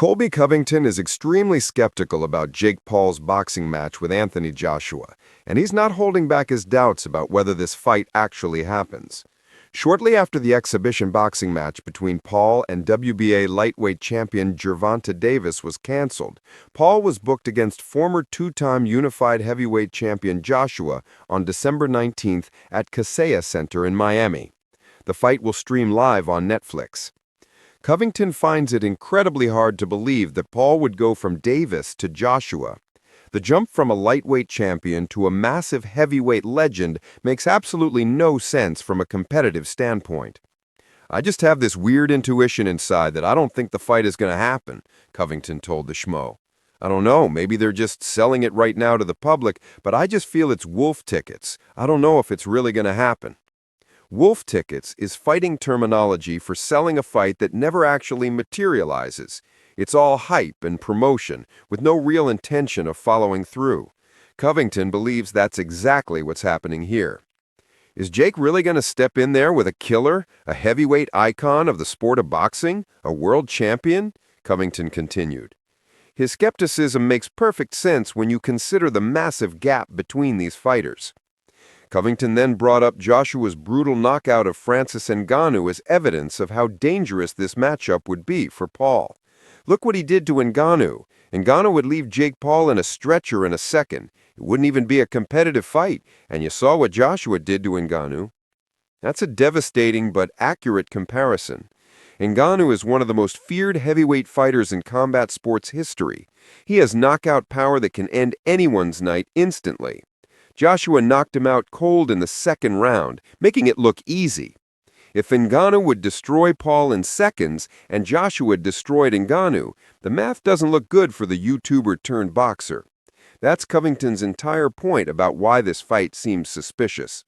Colby Covington is extremely skeptical about Jake Paul's boxing match with Anthony Joshua, and he's not holding back his doubts about whether this fight actually happens. Shortly after the exhibition boxing match between Paul and WBA lightweight champion Gervonta Davis was canceled, Paul was booked against former two-time unified heavyweight champion Joshua on December 19th at Kaseya Center in Miami. The fight will stream live on Netflix. Covington finds it incredibly hard to believe that Paul would go from Davis to Joshua. The jump from a lightweight champion to a massive heavyweight legend makes absolutely no sense from a competitive standpoint. "I just have this weird intuition inside that I don't think the fight is going to happen," Covington told the Schmo. "I don't know, maybe they're just selling it right now to the public, but I just feel it's wolf tickets. I don't know if it's really going to happen." Wolf tickets is fighting terminology for selling a fight that never actually materializes. It's all hype and promotion, with no real intention of following through. Covington believes that's exactly what's happening here. Is Jake really going to step in there with a killer, a heavyweight icon of the sport of boxing, a world champion? Covington continued. His skepticism makes perfect sense when you consider the massive gap between these fighters. Covington then brought up Joshua's brutal knockout of Francis Ngannou as evidence of how dangerous this matchup would be for Paul. Look what he did to Ngannou. Ngannou would leave Jake Paul in a stretcher in a second. It wouldn't even be a competitive fight, and you saw what Joshua did to Ngannou. That's a devastating but accurate comparison. Ngannou is one of the most feared heavyweight fighters in combat sports history. He has knockout power that can end anyone's night instantly. Joshua knocked him out cold in the second round, making it look easy. If Ngannou would destroy Paul in seconds and Joshua destroyed Ngannou, the math doesn't look good for the YouTuber-turned-boxer. That's Covington's entire point about why this fight seems suspicious.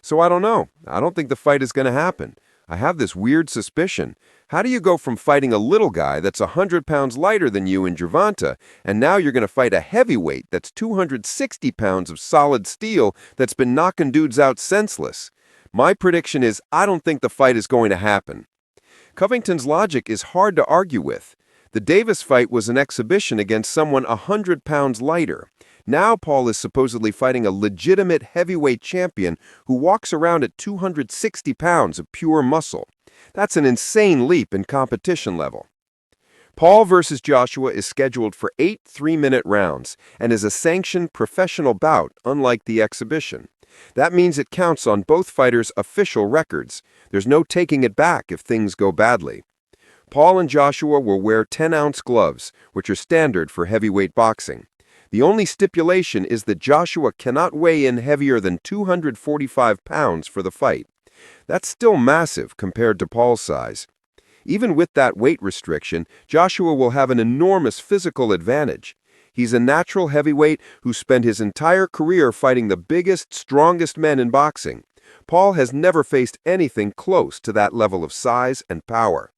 So I don't know. I don't think the fight is going to happen. I have this weird suspicion. How do you go from fighting a little guy that's 100 pounds lighter than you in Gervonta, and now you're going to fight a heavyweight that's 260 pounds of solid steel that's been knocking dudes out senseless? My prediction is I don't think the fight is going to happen. Covington's logic is hard to argue with. The Davis fight was an exhibition against someone 100 pounds lighter. Now Paul is supposedly fighting a legitimate heavyweight champion who walks around at 260 pounds of pure muscle. That's an insane leap in competition level. Paul versus Joshua is scheduled for 8 3-minute rounds and is a sanctioned professional bout, unlike the exhibition. That means it counts on both fighters' official records. There's no taking it back if things go badly. Paul and Joshua will wear 10-ounce gloves, which are standard for heavyweight boxing. The only stipulation is that Joshua cannot weigh in heavier than 245 pounds for the fight. That's still massive compared to Paul's size. Even with that weight restriction, Joshua will have an enormous physical advantage. He's a natural heavyweight who spent his entire career fighting the biggest, strongest men in boxing. Paul has never faced anything close to that level of size and power.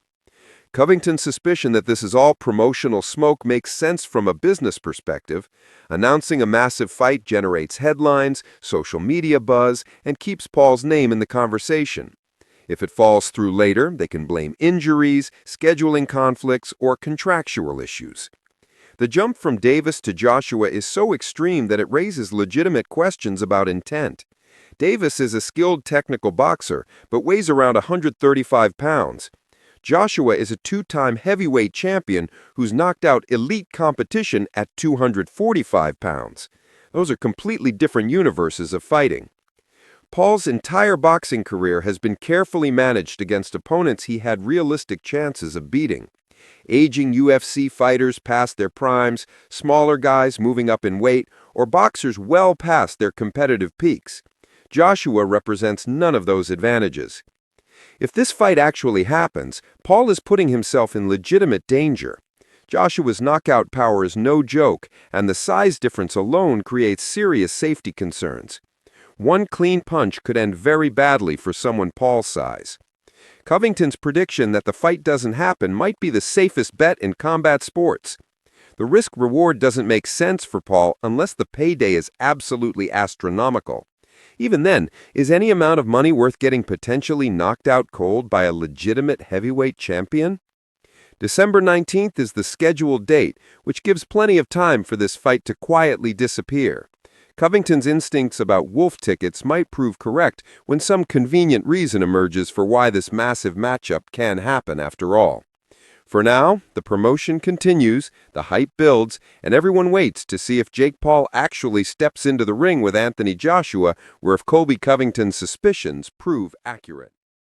Covington's suspicion that this is all promotional smoke makes sense from a business perspective. Announcing a massive fight generates headlines, social media buzz, and keeps Paul's name in the conversation. If it falls through later, they can blame injuries, scheduling conflicts, or contractual issues. The jump from Davis to Joshua is so extreme that it raises legitimate questions about intent. Davis is a skilled technical boxer, but weighs around 135 pounds. Joshua is a two-time heavyweight champion who's knocked out elite competition at 245 pounds. Those are completely different universes of fighting. Paul's entire boxing career has been carefully managed against opponents he had realistic chances of beating. Aging UFC fighters past their primes, smaller guys moving up in weight, or boxers well past their competitive peaks. Joshua represents none of those advantages. If this fight actually happens, Paul is putting himself in legitimate danger. Joshua's knockout power is no joke, and the size difference alone creates serious safety concerns. One clean punch could end very badly for someone Paul's size. Covington's prediction that the fight doesn't happen might be the safest bet in combat sports. The risk-reward doesn't make sense for Paul unless the payday is absolutely astronomical. Even then, is any amount of money worth getting potentially knocked out cold by a legitimate heavyweight champion? December 19th is the scheduled date, which gives plenty of time for this fight to quietly disappear. Covington's instincts about wolf tickets might prove correct when some convenient reason emerges for why this massive matchup can happen after all. For now, the promotion continues, the hype builds, and everyone waits to see if Jake Paul actually steps into the ring with Anthony Joshua, or if Colby Covington's suspicions prove accurate.